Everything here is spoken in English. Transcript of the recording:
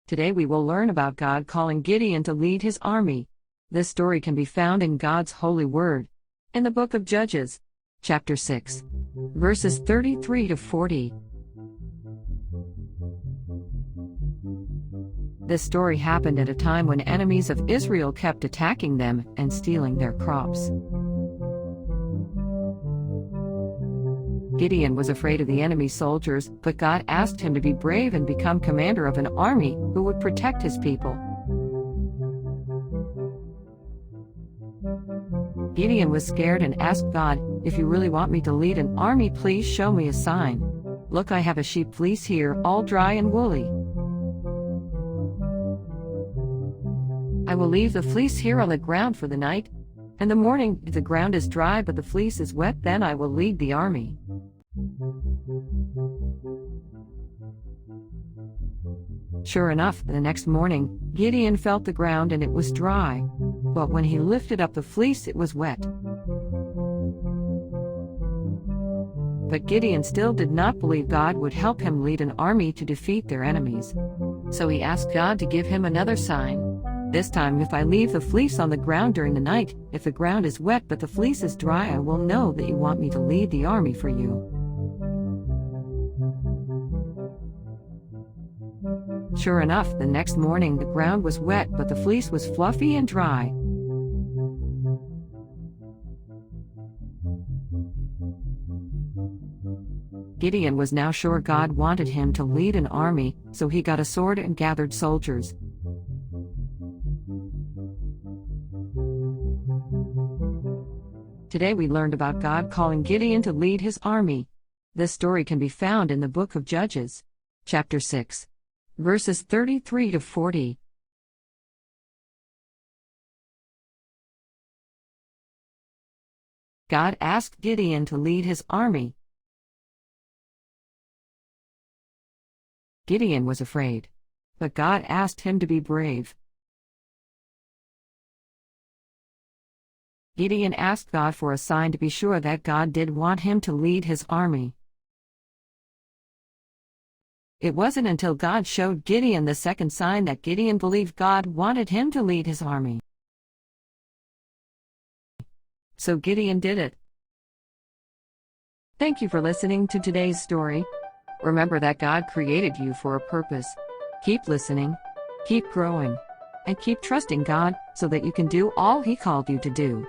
Today we will learn about God calling Gideon to lead his army. This story can be found in God's holy word, in the book of Judges, chapter 6, verses 33 to 40. This story happened at a time when enemies of Israel kept attacking them and stealing their crops. Gideon was afraid of the enemy soldiers, but God asked him to be brave and become commander of an army who would protect his people. Gideon was scared and asked God, "If you really want me to lead an army, please show me a sign. Look, I have a sheep fleece here, all dry and woolly. I will leave the fleece here on the ground for the night. In the morning, if the ground is dry but the fleece is wet, then I will lead the army." Sure enough, the next morning, Gideon felt the ground and it was dry. But when he lifted up the fleece, it was wet. But Gideon still did not believe God would help him lead an army to defeat their enemies. So he asked God to give him another sign. "This time, if I leave the fleece on the ground during the night, if the ground is wet but the fleece is dry, I will know that you want me to lead the army for you." Sure enough, the next morning the ground was wet but the fleece was fluffy and dry. Gideon was now sure God wanted him to lead an army, so he got a sword and gathered soldiers. Today we learned about God calling Gideon to lead his army. This story can be found in the book of Judges, chapter 6, verses 33 to 40. God asked Gideon to lead his army. Gideon was afraid, but God asked him to be brave. Gideon asked God for a sign to be sure that God did want him to lead his army. It wasn't until God showed Gideon the second sign that Gideon believed God wanted him to lead his army. So Gideon did it. Thank you for listening to today's story. Remember that God created you for a purpose. Keep listening, keep growing, and keep trusting God so that you can do all He called you to do.